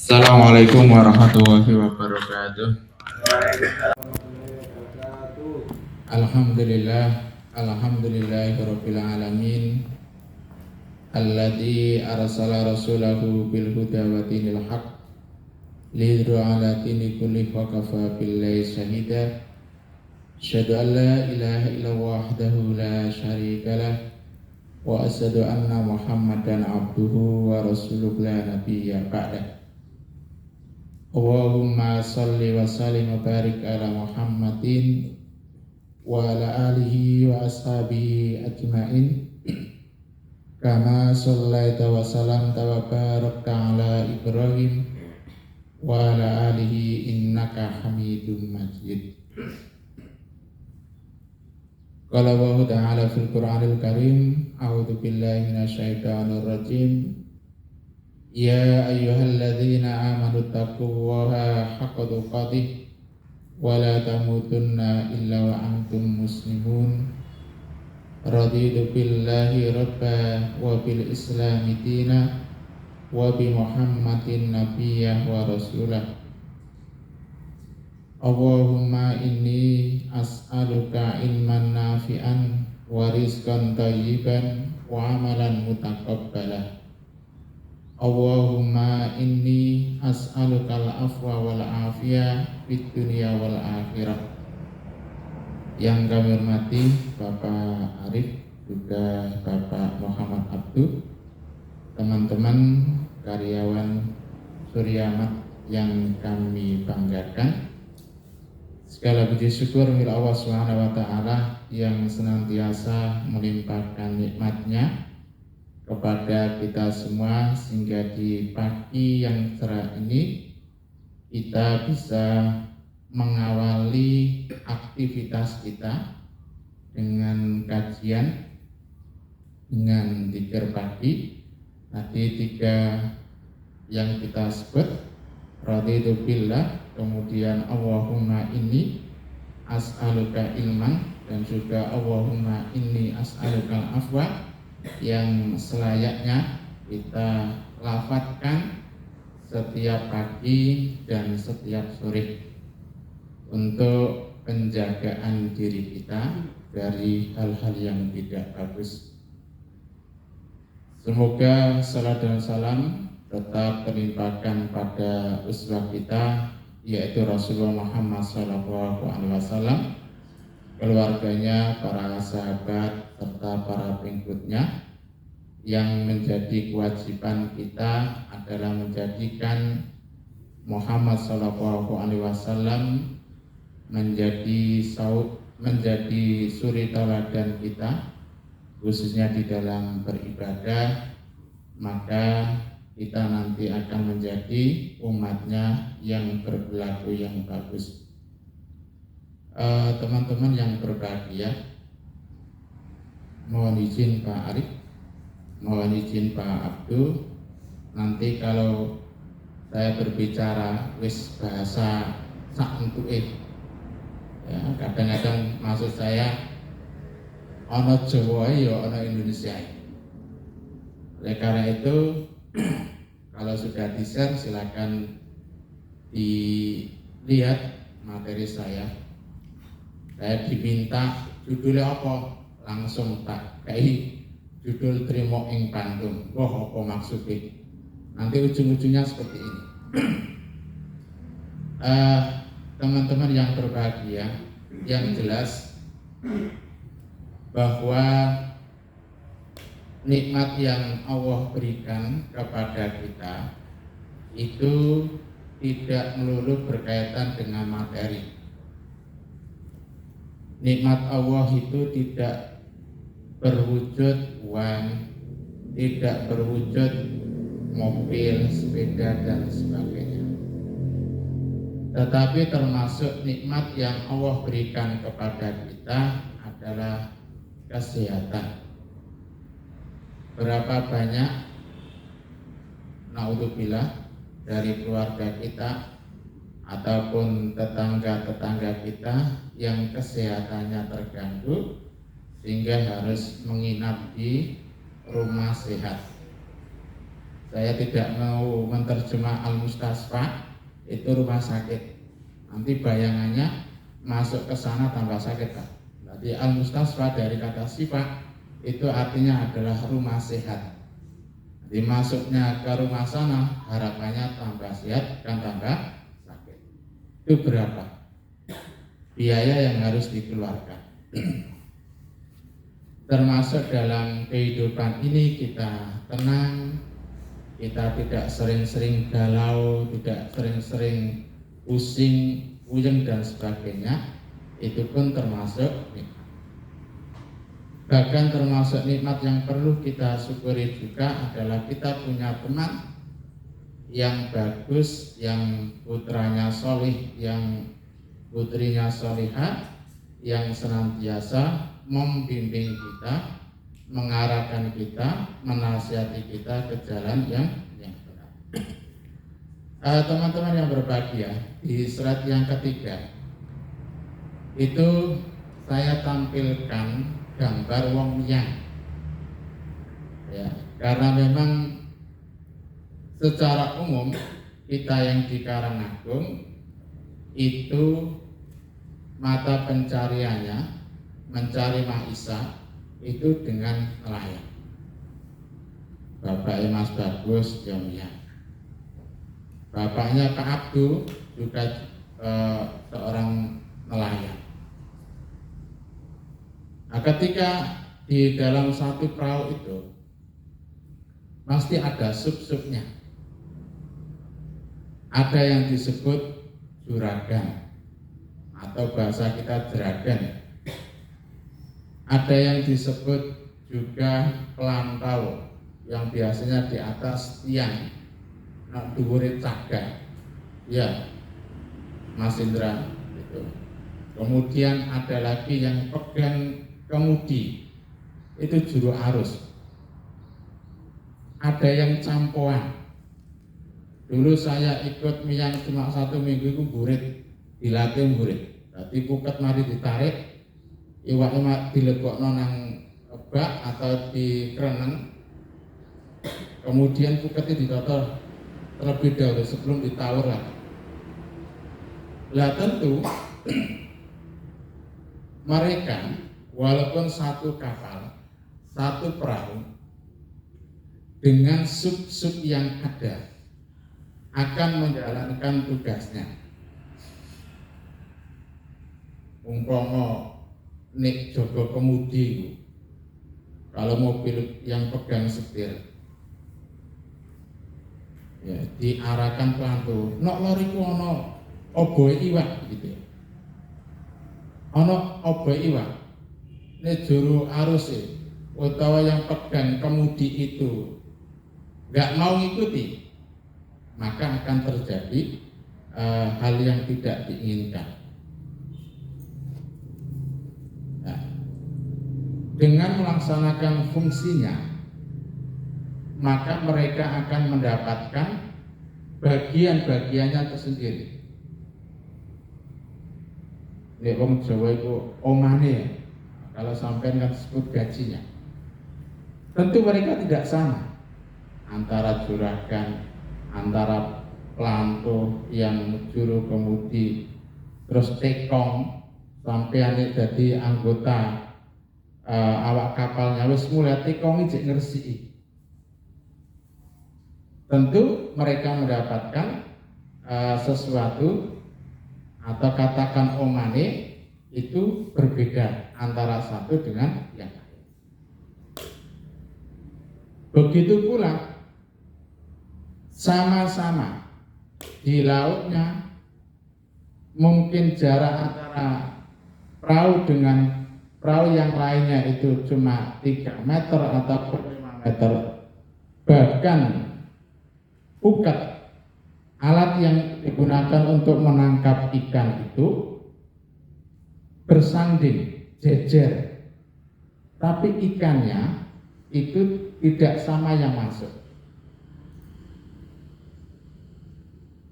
Assalamualaikum warahmatullahi wabarakatuh. Alhamdulillahirabbil alamin. Alladzi arsala rasulahu bil huda wa dinil haq lidru ala dini kulli wa kafa billahi syahida. Asyhadu an la ilaha illallah wahdahu la syarika lah wa asyhadu anna Muhammadan abduhu wa rasuluhu la nabiyya ba'dah. Allahumma salli wa sallim wa barik ala Muhammadin wa ala alihi wa ashabihi ajma'in kama sallaita wa salamta wa barakta ala Ibrahim wa ala alihi innaka hamidum majid. Qala Allah ta'ala fil Qur'anil Karim, a'udzu billahi minasyaitonir rajim. Ya ayyuhalladzina amanu taqullaha haqqa tuqatih wa la tamutunna illa wa antum muslimun. Raditu billahi rabba wa bil islami dina wa bi Muhammadin nabiyyah wa rasulah. Allahumma inni as'aluka ilman nafi'an wa rizqan thayyiban wa amalan mutaqabbalah. Allahumma inni as'alukal afwa wal afiyah fid dunya wal akhirah. Yang kami hormati Bapak Arif, juga Bapak Muhammad Abduh, teman-teman karyawan Suryamat yang kami banggakan. Segala puji syukur milik Allah Subhanahu wa taala yang senantiasa melimpahkan nikmat-Nya kepada kita semua, sehingga di pagi yang cerah ini kita bisa mengawali aktivitas kita dengan kajian, dengan dzikir pagi. Tadi tiga yang kita sebut, raditu billah, kemudian Allahumma inni as'aluka ilman, dan juga Allahumma inni as'alukal afwa, yang selayaknya kita lafadzkan setiap pagi dan setiap sore untuk penjagaan diri kita dari hal-hal yang tidak bagus. Semoga salat dan salam tetap terlimpahkan pada uswah kita, yaitu Rasulullah Muhammad SAW, keluarganya, para sahabat, serta para pengikutnya. Yang menjadi kewajiban kita adalah menjadikan Muhammad SAW menjadi suri tauladan kita, khususnya di dalam beribadah. Maka kita nanti akan menjadi umatnya yang berperilaku yang bagus. Teman-teman yang berbahagia, mohon izin Pak Arif, mohon izin Pak Abduh, nanti kalau saya berbicara wis bahasa sak entuke, ya, kadang-kadang maksud saya ono Jawa ya ono Indonesia. Oleh karena itu kalau sudah di-share silakan dilihat materi saya. Saya diminta judulnya apa, langsung tak kayak judul Trimo ing Bandung. Wah, apa maksudnya? Nanti ujung-ujungnya seperti ini. Teman-teman yang berbahagia, yang jelas bahwa nikmat yang Allah berikan kepada kita itu tidak melulu berkaitan dengan materi. Nikmat Allah itu tidak berwujud uang, tidak berwujud mobil, sepeda, dan sebagainya. Tetapi termasuk nikmat yang Allah berikan kepada kita adalah kesehatan. Berapa banyak naudzubillah dari keluarga kita ataupun tetangga-tetangga kita yang kesehatannya terganggu sehingga harus menginap di rumah sehat. Saya tidak mau menerjemah al-mustasfa itu rumah sakit. Nanti bayangannya masuk ke sana tambah sakit, Pak. Jadi al-mustasfa dari kata sifat itu artinya adalah rumah sehat. Jadi masuknya ke rumah sana harapannya tambah sehat dan tambah sakit. Itu berapa biaya yang harus dikeluarkan? Termasuk dalam kehidupan ini kita tenang, kita tidak sering-sering galau, tidak sering-sering pusing, puyeng dan sebagainya. Itu pun termasuk nikmat. Bahkan termasuk nikmat yang perlu kita syukuri juga adalah kita punya teman yang bagus, yang putranya solih, yang putrinya solihah, yang senantiasa membimbing kita, mengarahkan kita, menasihati kita ke jalan yang benar. Teman-teman yang berbahagia, di slide yang ketiga itu saya tampilkan gambar wong yang, ya, karena memang secara umum kita yang di Karangagung itu mata pencariannya mencari maisha itu dengan nelayan. Bapak Mas Bagus Yomian, bapaknya Pak Abdu juga seorang nelayan. Nah, ketika di dalam satu perahu itu pasti ada sub-subnya. Ada yang disebut juragan atau bahasa kita jeragan. Ada yang disebut juga pelantau yang biasanya di atas tiang, nak dhuwure caga. Ya, Mas Indra itu. Kemudian ada lagi yang pegang kemudi, itu juru arus. Ada yang campuan. Dulu saya ikut miyang cuma 1 minggu itu burit, dilatih burit. Jadi puket mari ditarik, iwak dilebokno nang bak atau di kereneng. Kemudian puketnya ditotor terlebih dahulu sebelum ditawur lagi. Lah tentu mereka walaupun satu kapal, satu perahu dengan sub-sub yang ada akan menjalankan tugasnya. Umpama nek jogo kemudi, kalau mobil yang pegang setir, ya diarahkan pelantu, nok loriku ono oboe iwak gitu. Ono oboe iwak. Nek juru arus utawa yang pegang kemudi itu nggak mau ngikuti, maka akan terjadi hal yang tidak diinginkan. Nah, dengan melaksanakan fungsinya, maka mereka akan mendapatkan bagian-bagiannya tersendiri. Nek wong Jawa itu omane ya, kalau sampai kan sebut gajinya. Tentu mereka tidak sama antara juragan, antara pelantu yang juru kemudi, terus tekong sampai ane jadi anggota awak kapalnya wis mulai tekong ijek ngersiki. Tentu mereka mendapatkan sesuatu atau katakan omane itu berbeda antara satu dengan yang lain. Begitu pula sama-sama di lautnya mungkin jarak antara perahu dengan perahu yang lainnya itu cuma 3 meter atau 5 meter. Bahkan pukat, alat yang digunakan untuk menangkap ikan itu bersanding, jejer, tapi ikannya itu tidak sama yang masuk.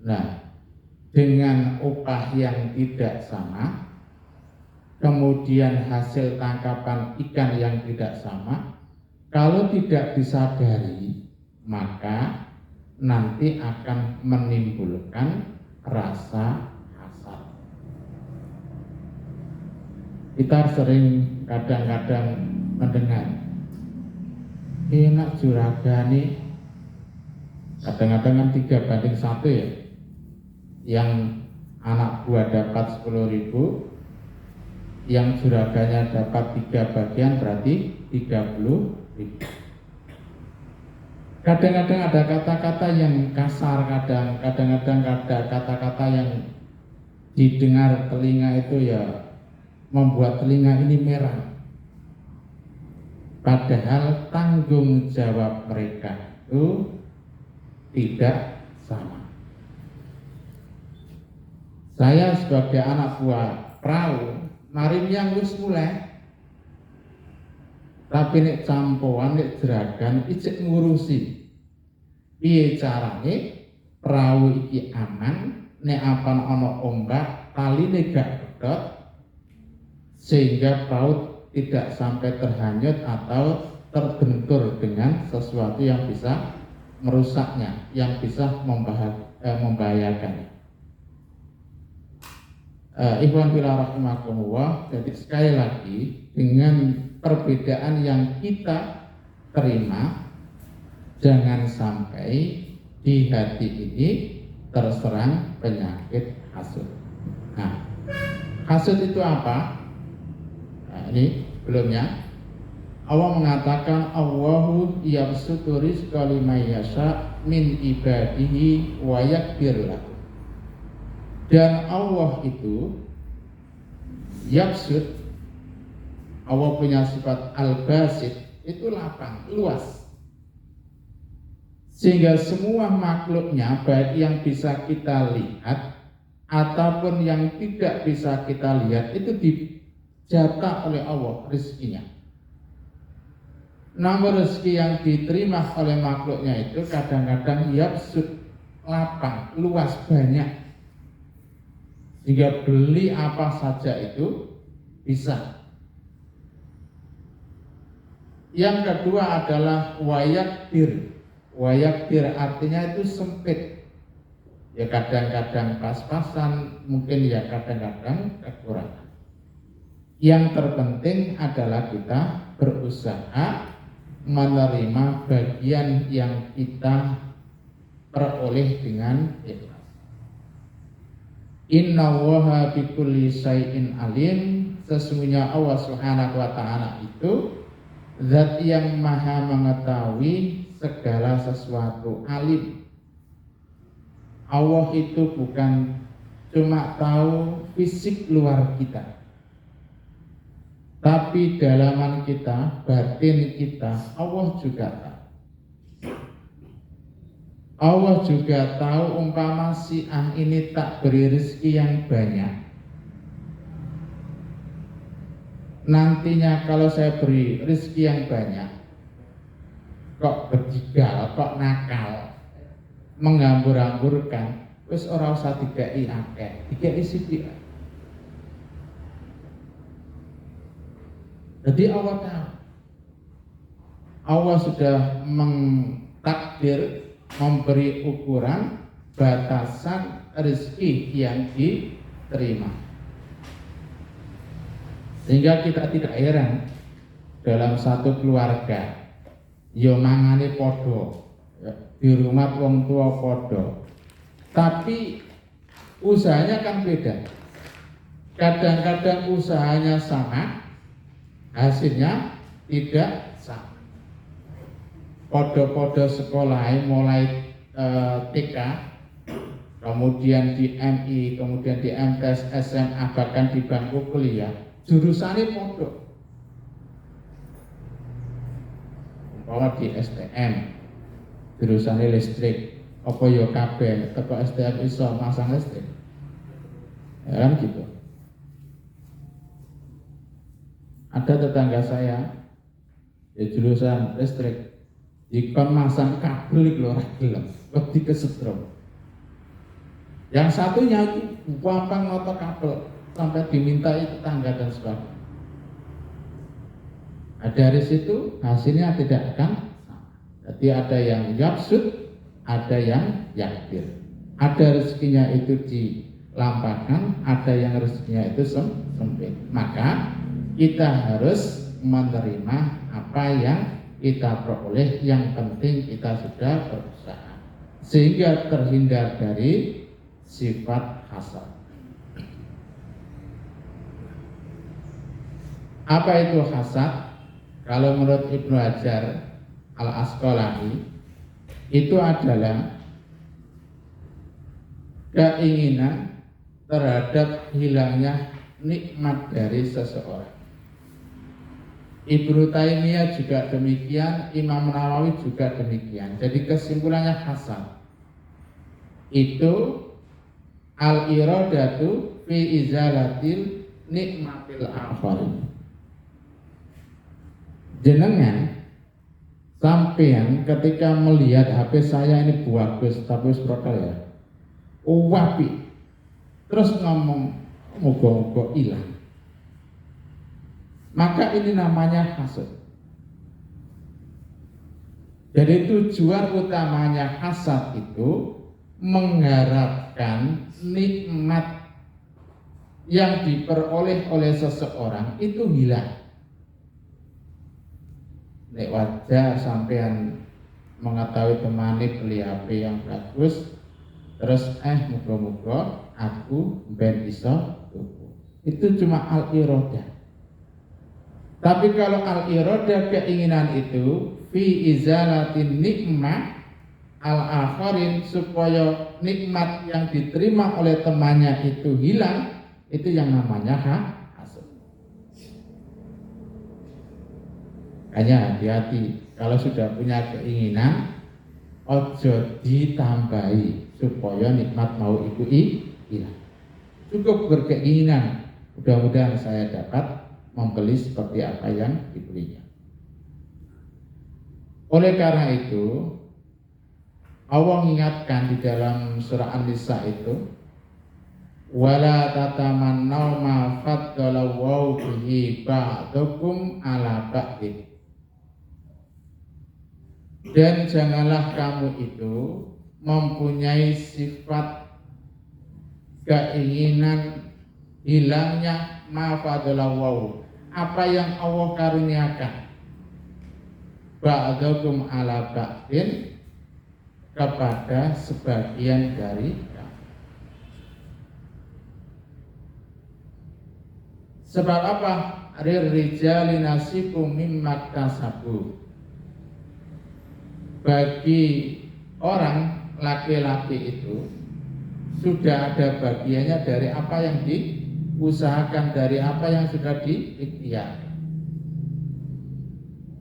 Nah, dengan upah yang tidak sama, kemudian hasil tangkapan ikan yang tidak sama, kalau tidak disadari, maka nanti akan menimbulkan rasa hasad. Kita sering kadang-kadang mendengar enak juragane, kadang-kadang kan 3:1 ya, yang anak buah dapat 10.000, yang juraganya dapat 3 bagian berarti 30.000. Kadang-kadang ada kata-kata yang kasar, kadang-kadang ada kata-kata yang didengar telinga itu ya membuat telinga ini merah. Padahal tanggung jawab mereka itu tidak sama. Saya sebagai anak buah perahu, mari yang wis mulai, tapi nek campuan nek jeragan ijek ngurusi piye carane perahu iki aman nek apan ana ombak taline gak pedhot sehingga perahu tidak sampai terhanyut atau terbentur dengan sesuatu yang bisa merusaknya, yang bisa membahayakannya. Ikhwan fillah rahimakumullah, jadi sekali lagi dengan perbedaan yang kita terima, jangan sampai di hati ini terserang penyakit hasud. Nah, hasud itu apa? Nah, ini belumnya Allah mengatakan Allahu yabsutu rizqa liman yasha min ibadihi wa yaqdir lahu. Dan Allah itu yabsut, Allah punya sifat al-basit, itu lapang, luas, sehingga semua makhluknya baik yang bisa kita lihat ataupun yang tidak bisa kita lihat itu dijatah oleh Allah rezekinya. Namun rezeki yang diterima oleh makhluknya itu kadang-kadang yabsut, lapang, luas, banyak, sehingga beli apa saja itu bisa. Yang kedua adalah wayakdir. Wayakdir artinya itu sempit, ya kadang-kadang pas-pasan, mungkin ya kadang-kadang kekurangan. Yang terpenting adalah kita berusaha menerima bagian yang kita peroleh dengan ikhlas. Innallaha bikulli syai'in alim, sesungguhnya Allah Subhanahu wa taala itu zat yang maha mengetahui segala sesuatu, alim. Allah itu bukan cuma tahu fisik luar kita, tapi dalaman kita, batin kita, Allah juga tahu. Allah juga tahu umpama si ini tak beri rezeki yang banyak, nantinya kalau saya beri rezeki yang banyak kok berjigal, kok nakal, menghambur-hamburkan, wis ora usah dikai akeh, dikai sithik. Jadi Allah tahu, Allah sudah mengtakdir, memberi ukuran batasan rezeki yang diterima, sehingga kita tidak heran dalam satu keluarga yo mangane podo, di rumah wong tua podo, tapi usahanya kan beda. Kadang-kadang usahanya sama, hasilnya tidak sama. Podo-podo sekolah mulai TK, kemudian di MI, kemudian di MTS, SMA, bahkan di bangku kuliah, jurusannya podo. Umpama di STM, jurusannya listrik, apa yo kabeh teko STM iso masang listrik, ya kan gitu. Ada tetangga saya ya jurusan listrik, ikon masang kabel itu ora gelem, wedi kesetrum. Yang satunya gampang ngotot kabel sampai dimintai tetangga dan sebagainya. Dari situ hasilnya tidak akan sama. Jadi ada yang yabsud, ada yang yakdir. Ada rezekinya itu dilampahkan, ada yang rezekinya itu sempit. Maka kita harus menerima apa yang kita peroleh, yang penting kita sudah berusaha sehingga terhindar dari sifat hasad. Apa itu hasad? Kalau menurut Ibnu Hajar Al-Asqalani, itu adalah keinginan terhadap hilangnya nikmat dari seseorang. Ibnu Taimiyah juga demikian, Imam Nawawi juga demikian. Jadi kesimpulannya hasad itu al-iradatu fi izalatil nikmatil akhari. Jenengan sampean ketika melihat HP saya ini bagus tapi seprotel ya, wapi, terus ngomong moga-moga hilang, maka ini namanya hasad. Jadi tujuan utamanya hasad itu mengharapkan nikmat yang diperoleh oleh seseorang itu hilang. Nek wajah sampean mengetahui temani beli HP yang bagus, terus moga-moga aku ben iso tuku. Itu cuma al-iradah. Tapi kalau al-iradah keinginan itu fi izalatin nikmah al-akharin, supaya nikmat yang diterima oleh temannya itu hilang, itu yang namanya hasad. Hanya hati-hati kalau sudah punya keinginan, ojo ditambahi supaya nikmat mau itu hilang. Cukup berkeinginan, mudah-mudahan saya dapat membeli seperti apa yang dibelinya. Oleh karena itu, Allah mengingatkan di dalam surah An-Nisa itu, wala tatamannau ma faddalallahu bihi ba'dakum ala ba'din. Dan janganlah kamu itu mempunyai sifat keinginan hilangnya ma faddalallahu, apa yang Allah karuniakan, ba'dakum ala ba'din, kepada sebagian dari kamu. Sebab apa? Rirrijali nasibum mimma kasabu. Bagi orang laki-laki itu sudah ada bagiannya dari apa yang diusahakan, dari apa yang sudah diikhtiarkan.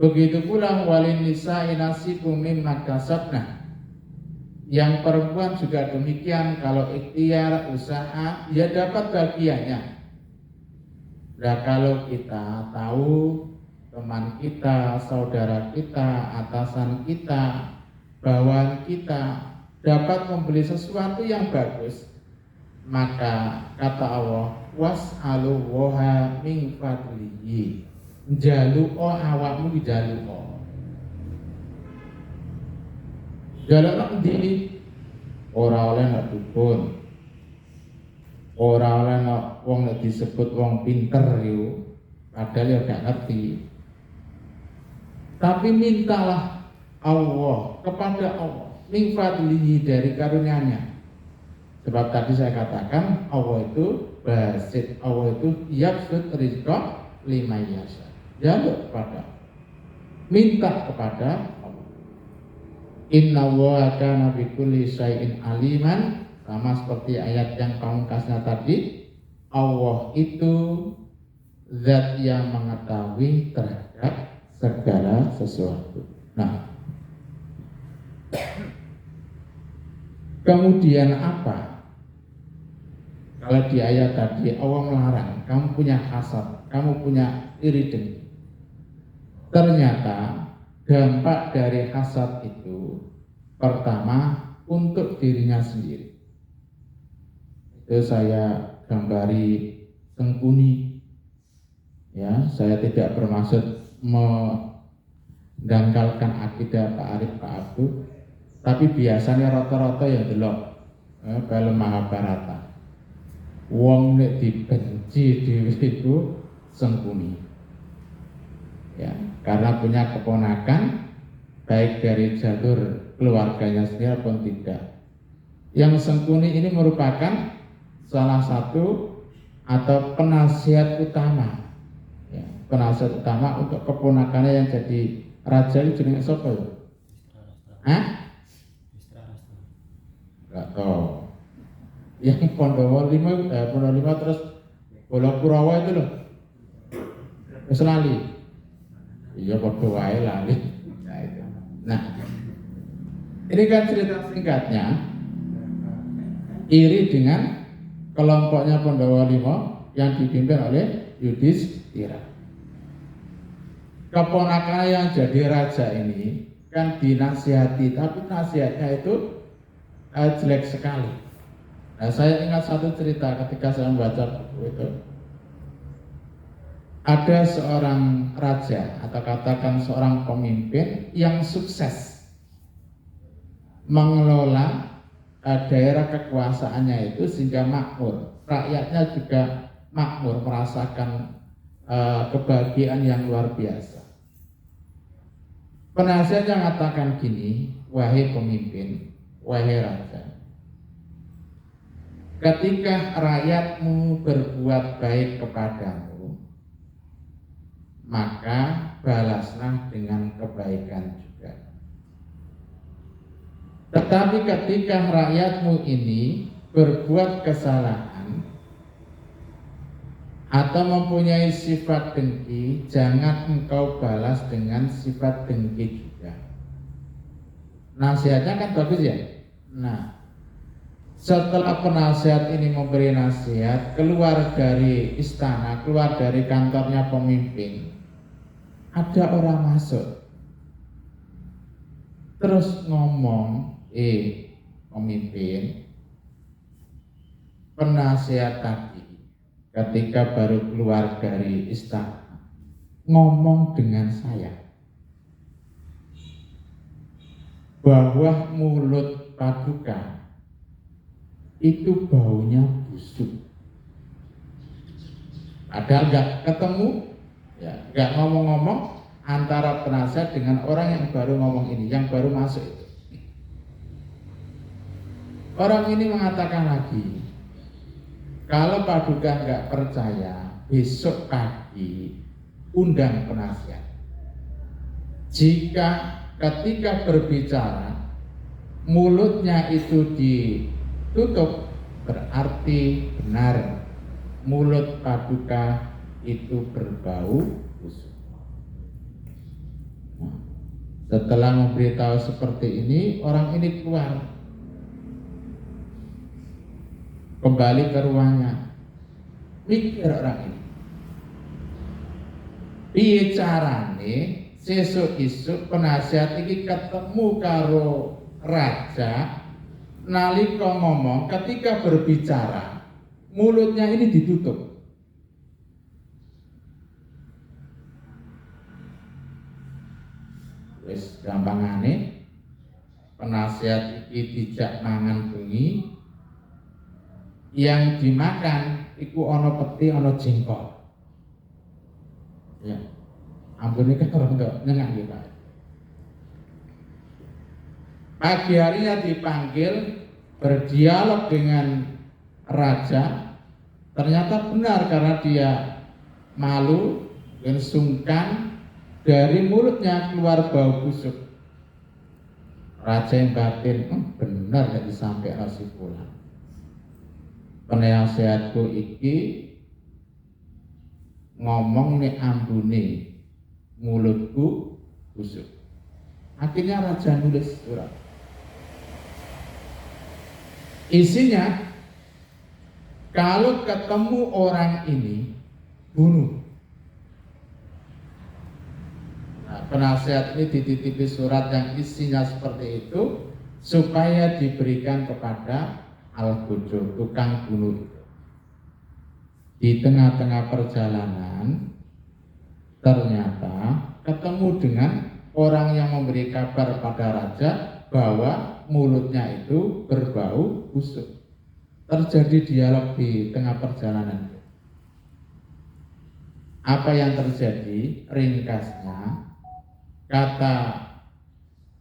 Begitu pula walin nisa'i nasibum mimma kasabna. Yang perempuan juga demikian, kalau ikhtiar, usaha, ya dapat bagiannya. Nah, kalau kita tahu teman kita, saudara kita, atasan kita, bawahan kita dapat membeli sesuatu yang bagus, maka kata Allah, was'alu woha min fadlihi, jalu'o awakmu jalu'o. Jalan di ora oleh nak dukun, ora oleh nak wong nek disebut wong pinter yo, padahal ya gak ngerti. Tapi mintalah Allah, kepada Allah, min fadlihi, dari karunia-Nya. Sebab tadi saya katakan Allah itu basit, Allah itu yabsut rizqa liman yasha. Jaluk kepada, minta kepada Allah. Inna Allaha kana bikulli syai'in aliman, sama seperti ayat yang pamungkasnya tadi, Allah itu zat yang mengetahui terhadap segala sesuatu. Nah, kemudian apa? Kalau di ayat tadi Allah melarang kamu punya hasad, kamu punya iri dengki. Ternyata dampak dari hasad itu pertama untuk dirinya sendiri. Itu saya gambari sengkuni. Ya, saya tidak bermaksud mendangkalkan akidah Pak Arif, Pak Abdul. Tapi biasanya rata-rata ya delok film Mahabharata. Wong nek dibenci dhewe iku Sengkuni. Ya, karena punya keponakan baik dari jalur keluarganya sendiri pun tidak. Yang Sengkuni ini merupakan salah satu atau penasihat utama, ya, penasihat utama untuk keponakannya yang jadi raja itu jenenge sapa ya? Hah? Enggak tahu. Yang Pandawa 5 terus Balakurawa itu loh. Wis lali. Iya padha wae lali. Nah, itu. Nah, ini kan cerita singkatnya iri dengan kelompoknya Pandawa 5 yang dipimpin oleh Yudhistira. Keponakan yang jadi raja ini kan dinasihati, tapi nasihatnya itu jelek sekali. Nah, saya ingat satu cerita ketika saya membaca buku itu. Ada seorang raja atau katakan seorang pemimpin yang sukses mengelola daerah kekuasaannya itu sehingga makmur, rakyatnya juga makmur, merasakan kebahagiaan yang luar biasa. Penasihatnya mengatakan gini, wahai pemimpin, wahai raja, ketika rakyatmu berbuat baik kepadamu, maka balaslah dengan kebaikan juga. Tetapi ketika rakyatmu ini berbuat kesalahan atau mempunyai sifat dengki, jangan engkau balas dengan sifat dengki juga. Nasihatnya kan bagus ya. Nah, setelah penasihat ini memberi nasihat, keluar dari istana, keluar dari kantornya pemimpin, ada orang masuk, terus ngomong, pemimpin, penasihat tadi ketika baru keluar dari istana ngomong dengan saya bahwa mulut Paduka itu baunya busuk. Ada nggak ketemu, ya nggak ngomong-ngomong antara penasihat dengan orang yang baru ngomong ini, yang baru masuk itu. Orang ini mengatakan lagi, kalau Paduka nggak percaya, besok pagi undang penasihat. Jika ketika berbicara mulutnya itu ditutup, berarti benar mulut Paduka itu berbau busuk. Setelah memberitahu seperti ini, orang ini keluar kembali ke ruangnya. Mikir orang ini, piye carane sesuk-isuk penasihat iki ketemu karo raja, nalika ngomong, ketika berbicara mulutnya ini ditutup. Wis gampangane penasihat iki dijak mangan bengi, yang dimakan iku ana peti, ana jengkol. Ya. Ampun iki kan ora nyengak iki, Pak. Pagi harinya dipanggil berdialog dengan raja. Ternyata benar karena dia malu dan sungkan, dari mulutnya keluar bau busuk. Raja yang batin, benar gak disampaikan si pulang. Penasihatku iki ngomong nih ambune mulutku busuk. Akhirnya raja nulis surat. Isinya, kalau ketemu orang ini bunuh. Nah, penasihat ini dititipi surat yang isinya seperti itu supaya diberikan kepada Al-Bujo, tukang bunuh itu. Di tengah-tengah perjalanan ternyata ketemu dengan orang yang memberi kabar pada raja bahwa mulutnya itu berbau busuk. Terjadi dialog di tengah perjalanan. Apa yang terjadi? Ringkasnya, kata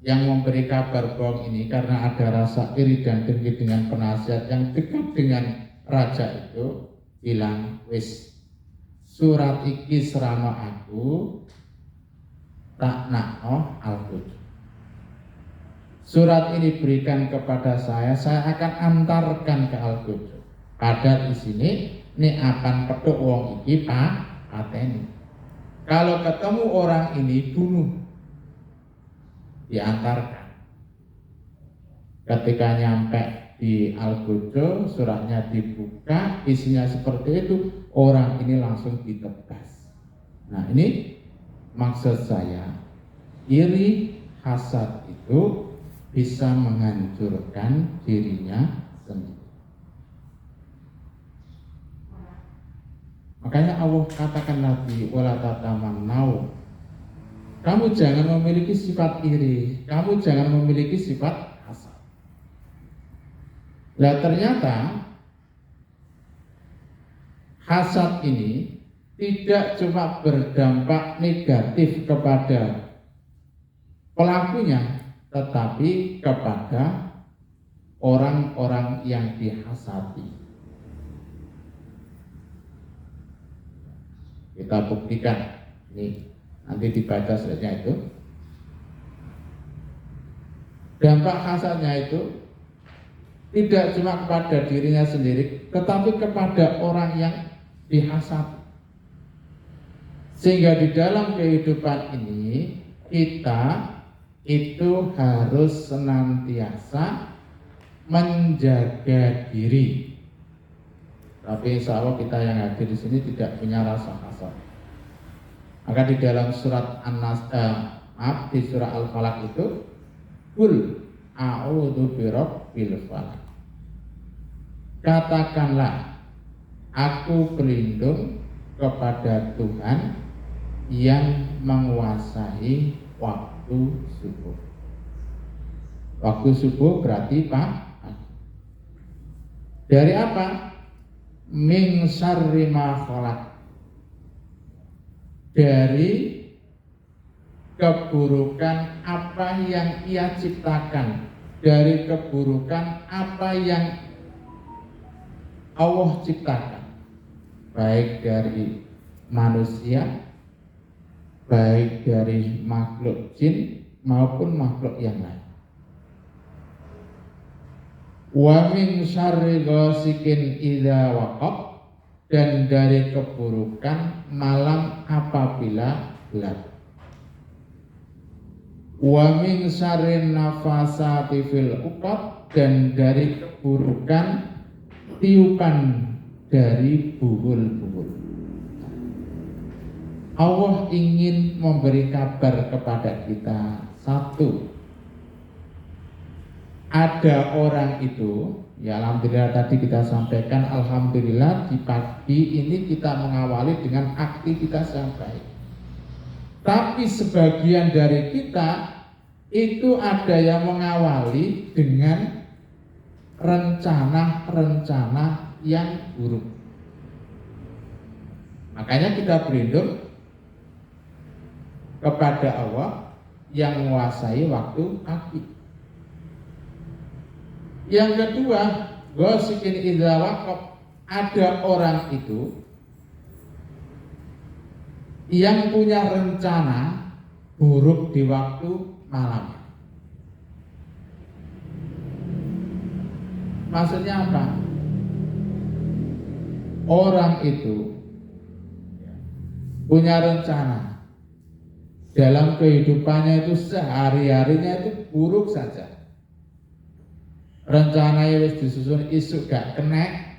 yang memberi kabar bohong ini karena ada rasa iri dan dengki dengan penasihat yang dekat dengan raja itu, bilang, wis surat iki serano aku tak nakno al-Qudus. Surat ini berikan kepada saya akan antarkan ke al-Qudus. Padahal di sini ini akan petuk wong iki pateni. Kalau ketemu orang ini bunuh, diantarkan. Ketika nyampe di al-Qudus, suratnya dibuka, isinya seperti itu, orang ini langsung ditebas. Nah, ini maksud saya, iri hasad itu bisa menghancurkan dirinya sendiri. Makanya Allah katakan Nabi, wala tatamannau. Kamu jangan memiliki sifat iri, kamu jangan memiliki sifat hasad. Nah, ternyata hasad ini tidak cuma berdampak negatif kepada pelakunya, tetapi kepada orang-orang yang dihasati. Kita buktikan, ini nanti dibaca selanjutnya itu. Dampak hasadnya itu tidak cuma kepada dirinya sendiri, tetapi kepada orang yang dihasati. Sehingga di dalam kehidupan ini kita itu harus senantiasa menjaga diri. Tapi insya Allah kita yang hadir di sini tidak punya rasa hasad. Maka di dalam surat di surah Al-Falaq itu, Qul a'udzu birabbil falaq. Katakanlah, aku berlindung kepada Tuhan yang menguasai waktu subuh. Waktu subuh berarti pagi. Dari apa? Min syarri ma khalaq. Dari keburukan apa yang ia ciptakan, dari keburukan apa yang Allah ciptakan, baik dari manusia, baik dari makhluk jin maupun makhluk yang lain. Wa min syarri ghasikin idza waqab, dan dari keburukan malam apabila gelap. Wa min syarrin nafasati fil uqad, dan dari keburukan tiupan dari buhul-buhul. Allah ingin memberi kabar kepada kita, satu, ada orang itu, ya alhamdulillah tadi kita sampaikan, alhamdulillah di pagi ini kita mengawali dengan aktivitas yang baik. Tapi sebagian dari kita itu ada yang mengawali dengan rencana-rencana yang buruk. Makanya kita berlindung kepada Allah yang menguasai waktu pagi. Yang kedua, ghasikin idza waqab, ada orang itu yang punya rencana buruk di waktu malam. Maksudnya apa? Orang itu punya rencana dalam kehidupannya itu sehari-harinya itu buruk saja. Rencananya wis disusun isuk gak kena,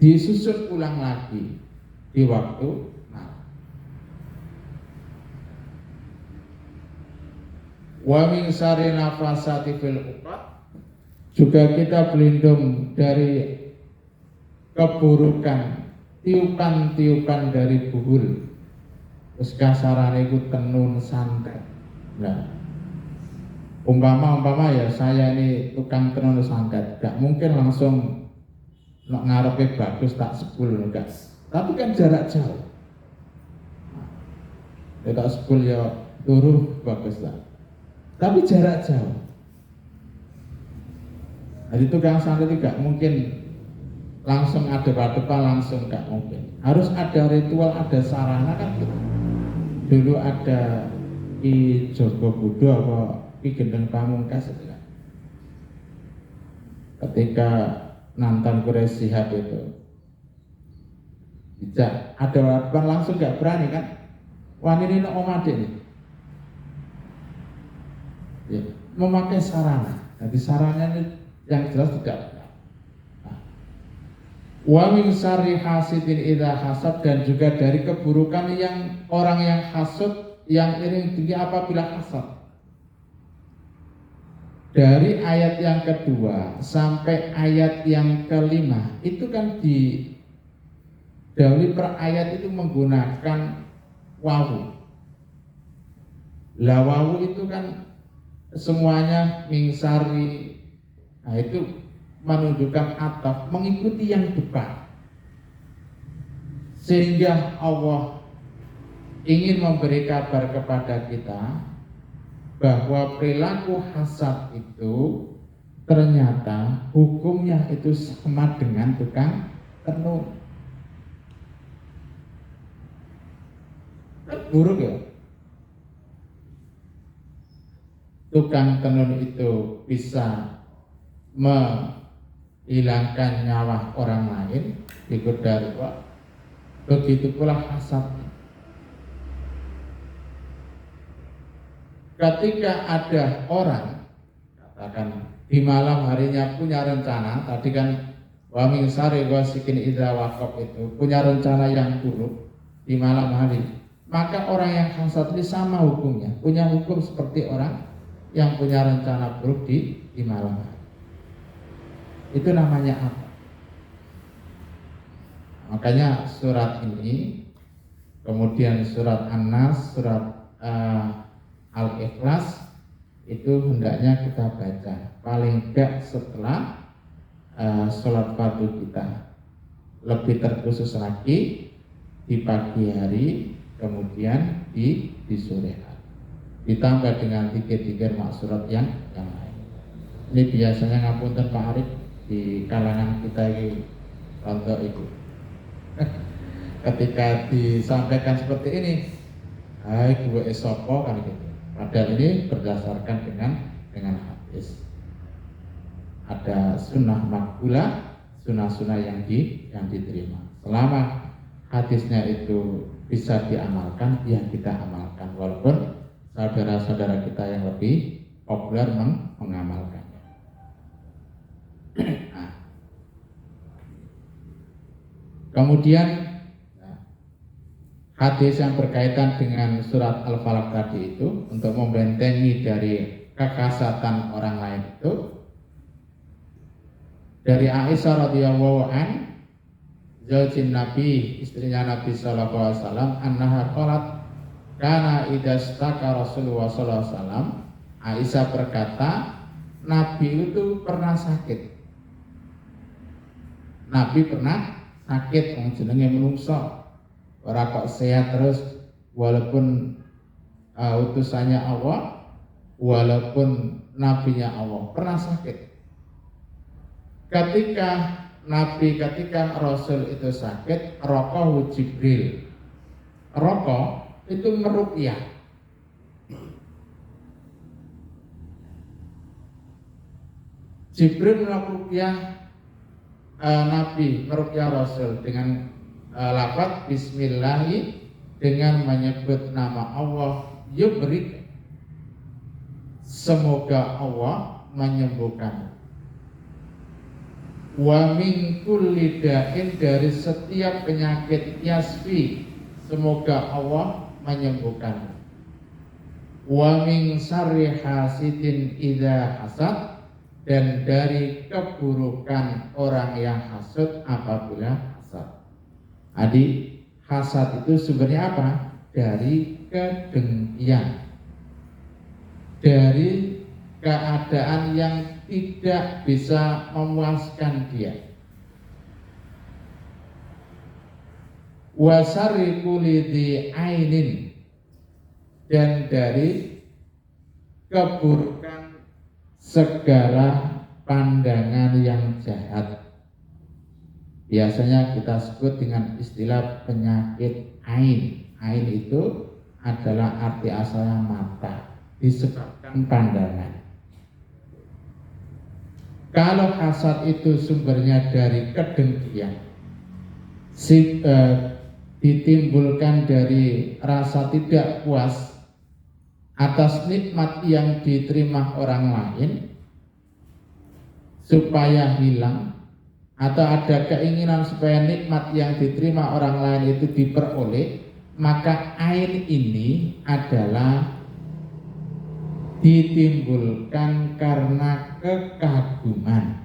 disusun ulang lagi di waktu malam. Wa min syarri nafasati fil uqad, juga kita berlindung dari keburukan tiupan-tiupan dari buhul. Terus kasarane iku tenun santet. Nah, Umpama ya saya ini tukang tenun sangkat, gak mungkin langsung nak ngarepe bagus tak 10 enggak. Tapi kan jarak jauh. Ya tak 10 ya turu bagus tak. Tapi jarak jauh. Jadi tukang sangkat itu gak mungkin langsung adep-adepan langsung gak mungkin. Harus ada ritual, ada sarana kan gitu. Dulu ada Ki Joko Budo apa Ki Gendeng Pamungkas itu kan. Ketika Nantan Quraisy Shihab itu tidak ada harapan langsung gak berani kan. Wah ini omade nih ya, memakai sarana. Jadi sarana ini yang jelas tidak. Wa min syarri hasidin idza hasad, dan juga dari keburukan yang orang yang hasud, yang iri tinggi apabila hasad. Dari ayat yang kedua sampai ayat yang kelima itu kan di dahulu per ayat itu menggunakan wawu. Lah wawu itu kan semuanya mingsari. Nah itu menunjukkan ataf mengikuti yang depan, sehingga Allah ingin memberi kabar kepada kita bahwa perilaku hasad itu ternyata hukumnya itu sama dengan tukang tenun. Buruk ya, tukang tenun itu bisa menghilangkan nyawa orang lain di darwa. Begitu pula hasad. Ketika ada orang katakan di malam harinya punya rencana, tadi kan wa min syarri ghasikin idza waqab itu punya rencana yang buruk di malam hari, maka orang yang hasad ini sama hukumnya, punya hukum seperti orang yang punya rencana buruk di malam hari. Itu namanya apa? Makanya surat ini, kemudian surat An-Nas, surat Al-Ikhlas itu hendaknya kita baca paling enggak setelah sholat fardu kita, lebih terkhusus lagi di pagi hari, kemudian di sore hari, ditambah dengan zikir-zikir maksurat yang lain. Ini biasanya ngapunten Pak Arif di kalangan kita ini rontok itu. Ketika disampaikan seperti ini, hai gue esopo kan gitu. Padahal ini berdasarkan dengan hadis. Ada sunnah makbulah, sunnah-sunnah yang diterima. Selama hadisnya itu bisa diamalkan, ya kita amalkan. Walaupun saudara-saudara kita yang lebih populer mengamalkannya. Nah. Kemudian hadis yang berkaitan dengan surat Al-Falaq tadi itu untuk membentengi dari kekasatan orang lain itu, dari Aisyah radhiyallahu an, zaujin Nabi, istrinya Nabi sallallahu alaihi wasallam, annaha qalat kana idastaka Rasulullah sallallahu alaihi wasallam. Aisyah berkata, Nabi itu pernah sakit. Nabi pernah sakit, wong jenenge menungso. Ora kok sehat terus, walaupun utusannya Allah, walaupun nabinya Allah, pernah sakit. Ketika Rasul itu sakit, raqahu Jibril. Raqa itu meruqyah. Jibril meruqyah Nabi, meruqyah Rasul dengan lafaz bismillahi, dengan menyebut nama Allah, yubrik, semoga Allah menyembuhkan. Wa min kulli da'in, dari setiap penyakit, yasfi, semoga Allah menyembuhkan. Wa min syarri hasidin idza hasad, dan dari keburukan orang yang hasud apabila hasad. Jadi hasad itu sebenarnya apa? Dari kedengkian, dari keadaan yang tidak bisa memuaskan dia. Wa syarri kulli dzi ainin, dan dari keburukan segala pandangan yang jahat. Biasanya kita sebut dengan istilah penyakit ain. Ain itu adalah arti asalnya mata, disebabkan pandangan. Kalau hasad itu sumbernya dari kedengkian, ditimbulkan dari rasa tidak puas atas nikmat yang diterima orang lain supaya hilang, atau ada keinginan supaya nikmat yang diterima orang lain itu diperoleh, maka ain ini adalah ditimbulkan karena kekaguman.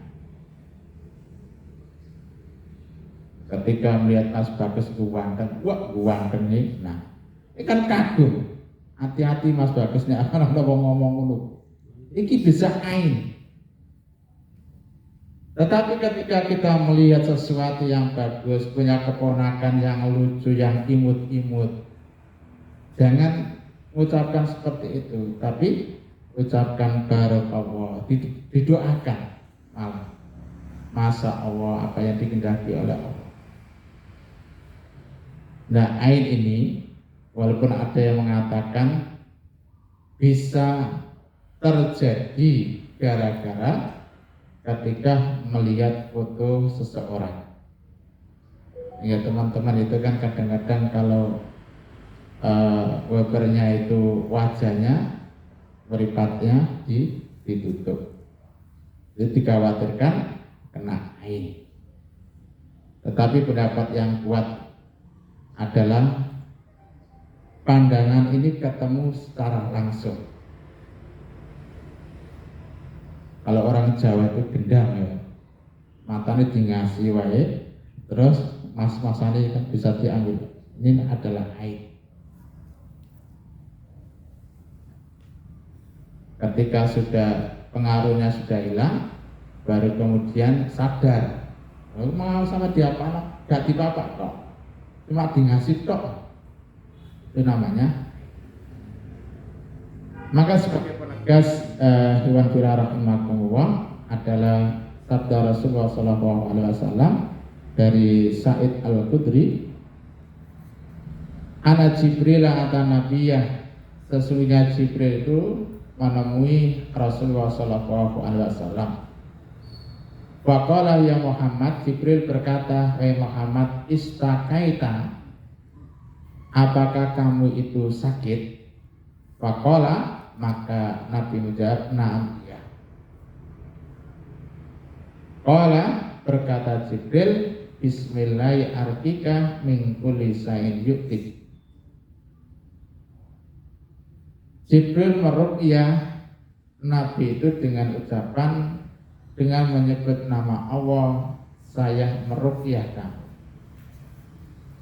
Ketika melihat Mas Bagus ganteng, wah ganteng nih, nah ini kan kagum. Hati-hati Mas Bagus nih, akan ada ngomong dulu. Ini bisa ain. Tetapi ketika kita melihat sesuatu yang bagus, punya keponakan yang lucu, yang imut-imut, jangan ucapkan seperti itu, tapi ucapkan barakallah, didoakan malah. Masya Allah, apa yang dikehendaki oleh Allah. Nah, ain ini walaupun ada yang mengatakan bisa terjadi gara-gara ketika melihat foto seseorang. Ya teman-teman, itu kan kadang-kadang kalau webernya itu wajahnya, meripatnya ditutup. Itu dikhawatirkan kena ain. Tetapi pendapat yang kuat adalah pandangan ini ketemu secara langsung. Kalau orang Jawa itu gendam ya, matanya dingasi wae, terus mas-masane kan bisa diambil. Ini adalah ain. Ketika sudah pengaruhnya sudah hilang, baru kemudian sadar, mau sama dia apa? Gak dipapak kok, cuma dingasi kok. Itu namanya. Maka sebagai penegas Iwan Fira rahimahullah adalah sabda Rasulullah SAW dari Sa'id Al-Khudri, Ana Jibril ata nabiyah, sesungguhnya Jibril itu menemui Rasulullah SAW. Faqala ya Muhammad, Jibril berkata, wahai Muhammad, istakaita, apakah kamu itu sakit? Faqala, maka Nabi menjawab, na'am, ya. Qala, berkata Jibril, bismillahi arkika min kulli sa'in yu'tik. Jibril meruqyah Nabi itu dengan ucapan, dengan menyebut nama Allah, saya meruqyah kamu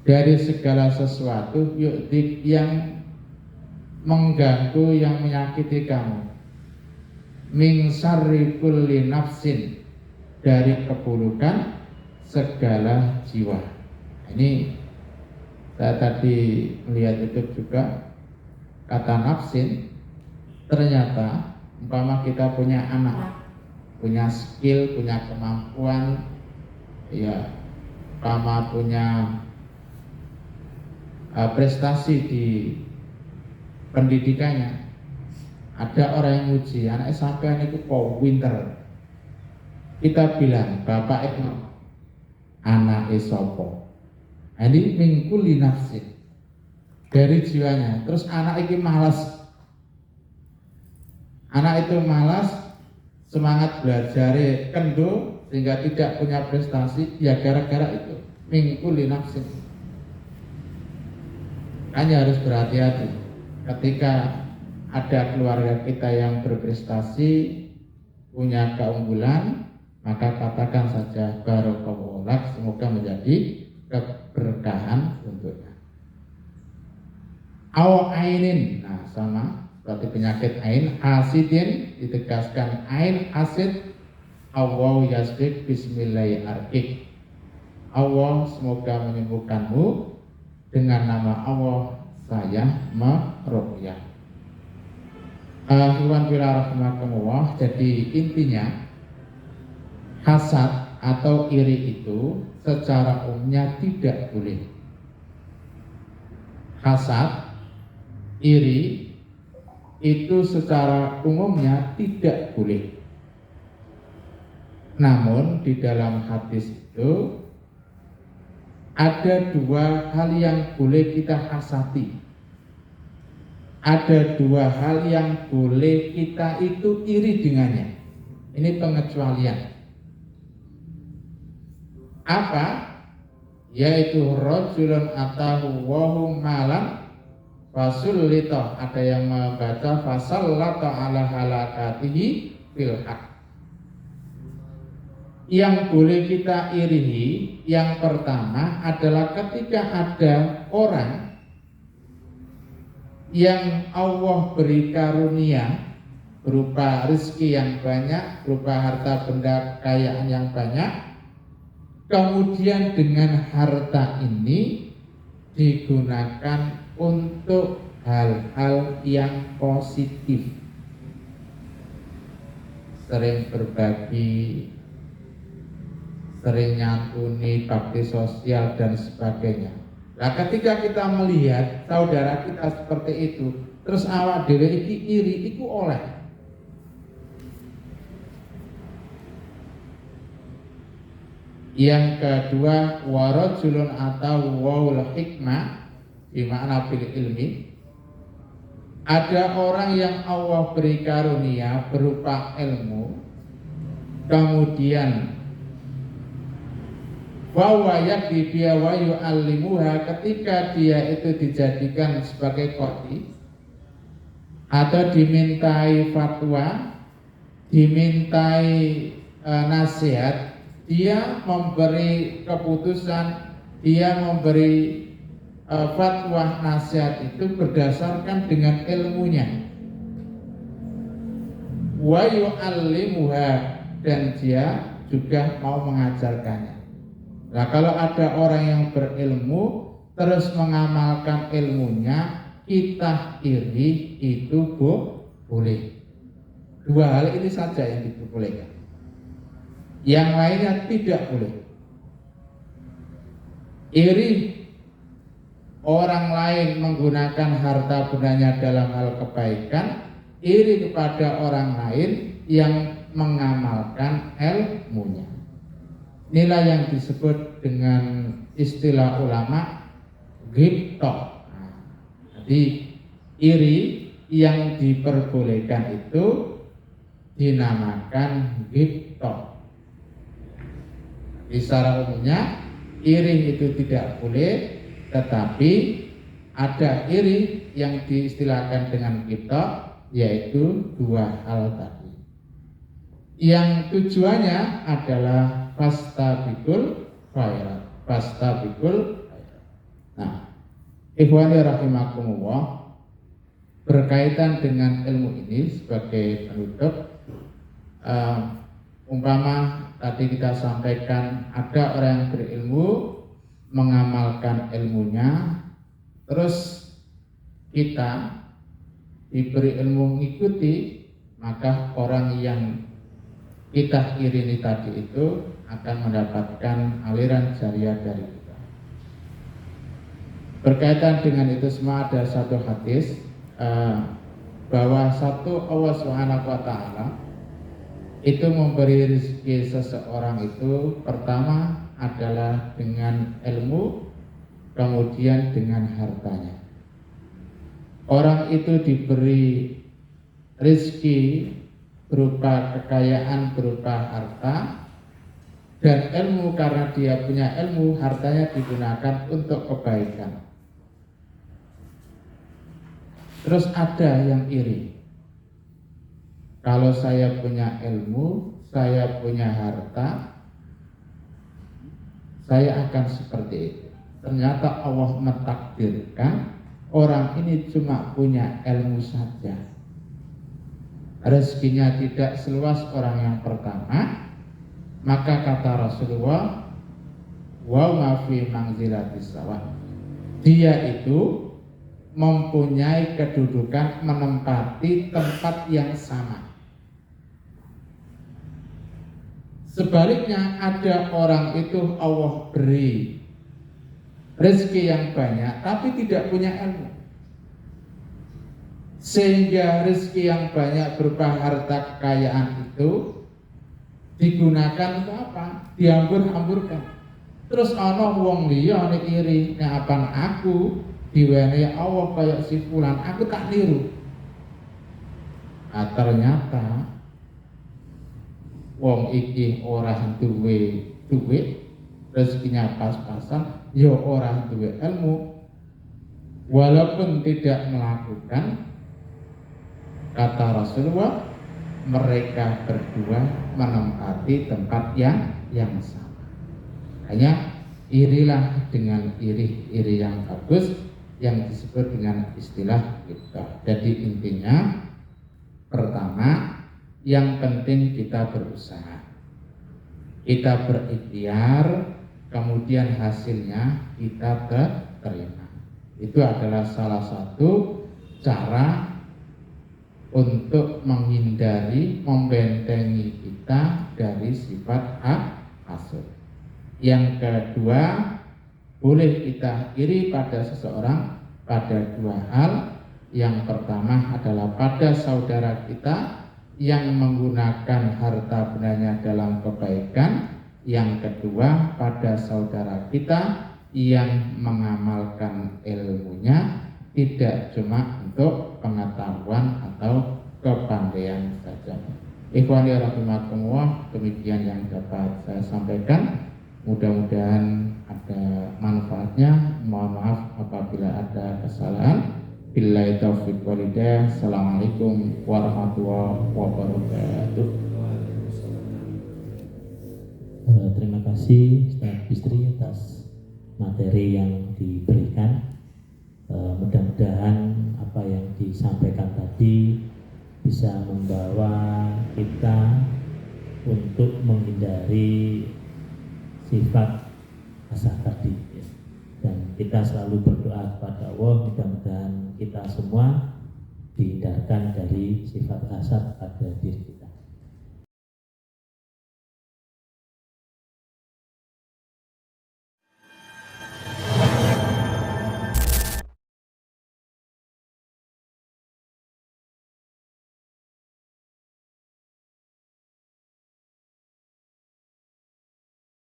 dari segala sesuatu yu'tik yang mengganggu, yang menyakiti kamu, min syarri kulli nafsin, dari keburukan segala jiwa. Ini saya tadi melihat itu juga, kata nafsin, ternyata umpama kita punya anak, punya skill, punya kemampuan, ya umpama punya prestasi di pendidikannya, ada orang yang muji anak sampean itu kok pinter, kita bilang bapak itu anak sopo, ini mingkuli nafsin, dari jiwanya. Terus anak itu malas, anak itu malas, semangat belajar kendo sehingga tidak punya prestasi, ya gara-gara itu mingkuli nafsin. Hanya harus berhati-hati ketika ada keluarga kita yang berprestasi, punya keunggulan, maka katakan saja barakallahu lak, semoga menjadi keberkahan untuknya. Aw ainin, nah sama seperti penyakit ain asidin, ditegaskan ain asid. Allah yasbik bismillahirrahmanirrahim. Allah semoga menyembuhkanmu, dengan nama Allah saya meruqyah. Ikhwan fillah rahimakumullah. Jadi intinya hasad atau iri itu secara umumnya tidak boleh. Hasad, iri itu secara umumnya tidak boleh. Namun di dalam hadis itu ada dua hal yang boleh kita hasati. Ada dua hal yang boleh kita itu iri dengannya. Ini pengecualian. Apa? Yaitu rajulun atahu wahu malam fasullita. Ada yang membaca fasallata ala halakatihi fil haq. Yang boleh kita iri, yang pertama adalah ketika ada orang yang Allah beri karunia berupa rezeki yang banyak, berupa harta benda kekayaan yang banyak, kemudian dengan harta ini digunakan untuk hal-hal yang positif, sering berbagi, sering nyantuni, bakti sosial dan sebagainya. Nah, ketika kita melihat saudara kita seperti itu, terus awak dhewe iki iri, iku oleh. Yang kedua, warajulun atau wawul hikmah, di makna bil ilmi. Ada orang yang Allah beri karunia berupa ilmu, kemudian bahwa yakfi biya wa yu'allimuha, ketika dia itu dijadikan sebagai qadhi atau dimintai fatwa, dimintai nasihat, dia memberi keputusan, dia memberi fatwa nasihat itu berdasarkan dengan ilmunya. Wa yu'allimuha, dan dia juga mau mengajarkannya. Nah, kalau ada orang yang berilmu terus mengamalkan ilmunya, kita iri, itu boleh. Dua hal ini saja yang diperbolehkan. Yang lainnya tidak boleh. Iri orang lain menggunakan harta bendanya dalam hal kebaikan, iri kepada orang lain yang mengamalkan ilmunya. Inilah yang disebut dengan istilah ulama ghibthah. Jadi iri yang diperbolehkan itu dinamakan ghibthah. Secara umumnya iri itu tidak boleh, tetapi ada iri yang diistilahkan dengan ghibthah, yaitu dua hal tadi. Yang tujuannya adalah fastabiqul khairat. Fastabiqul khairat. Nah, ikhwani rahimakumullah, berkaitan dengan ilmu ini sebagai penutup, umpama tadi kita sampaikan ada orang yang berilmu mengamalkan ilmunya, terus kita diberi ilmu mengikuti, maka orang yang kita irini tadi itu akan mendapatkan aliran jariah dari kita. Berkaitan dengan itu semua ada satu hadis bahwa satu Allah Subhanahu wa taala itu memberi rezeki seseorang itu pertama adalah dengan ilmu, kemudian dengan hartanya. Orang itu diberi rezeki berupa kekayaan, berupa harta, dan ilmu, karena dia punya ilmu, hartanya digunakan untuk kebaikan. Terus ada yang iri, kalau saya punya ilmu, saya punya harta, saya akan seperti itu. Ternyata Allah mentakdirkan orang ini cuma punya ilmu saja, rezekinya tidak seluas orang yang pertama, maka kata Rasulullah, wa ma fi manzilatis sawa, dia itu mempunyai kedudukan menempati tempat yang sama. Sebaliknya ada orang itu Allah beri rezeki yang banyak tapi tidak punya ilmu, sehingga rezeki yang banyak berupa harta kekayaan itu digunakan untuk apa? Diambur-amburkan. Terus ana wong liya nek iri, nek apan aku diwenehi Allah kaya si fulan, aku tak niru. Nah, ternyata wong iki ora duwe duit, rezekinya pas-pasan, ya ora duwe ilmu, walaupun tidak melakukan, kata Rasulullah, mereka berdua menempati tempat yang sama. Hanya irilah dengan iri yang bagus yang disebut dengan istilah kita. Jadi intinya, pertama, yang penting kita berusaha, kita berikhtiar, kemudian hasilnya kita terima. Itu adalah salah satu cara untuk menghindari, membentengi kita dari sifat hasud. Yang kedua, boleh kita iri pada seseorang pada dua hal. Yang pertama adalah pada saudara kita yang menggunakan harta bendanya dalam kebaikan. Yang kedua, pada saudara kita yang mengamalkan ilmunya tidak cuma untuk pengetahuan atau kepandaian saja. Ikhwani rahimakumullah, demikian yang dapat saya sampaikan. Mudah-mudahan ada manfaatnya. Mohon maaf apabila ada kesalahan. Billahi taufiq wal hidayah. Assalamualaikum warahmatullahi wabarakatuh. Terima kasih Ustaz Bisri atas materi yang diberikan. Mudah-mudahan apa yang disampaikan tadi bisa membawa kita untuk menghindari sifat hasad tadi, dan kita selalu berdoa kepada Allah mudah-mudahan kita semua dihindarkan dari sifat hasad pada diri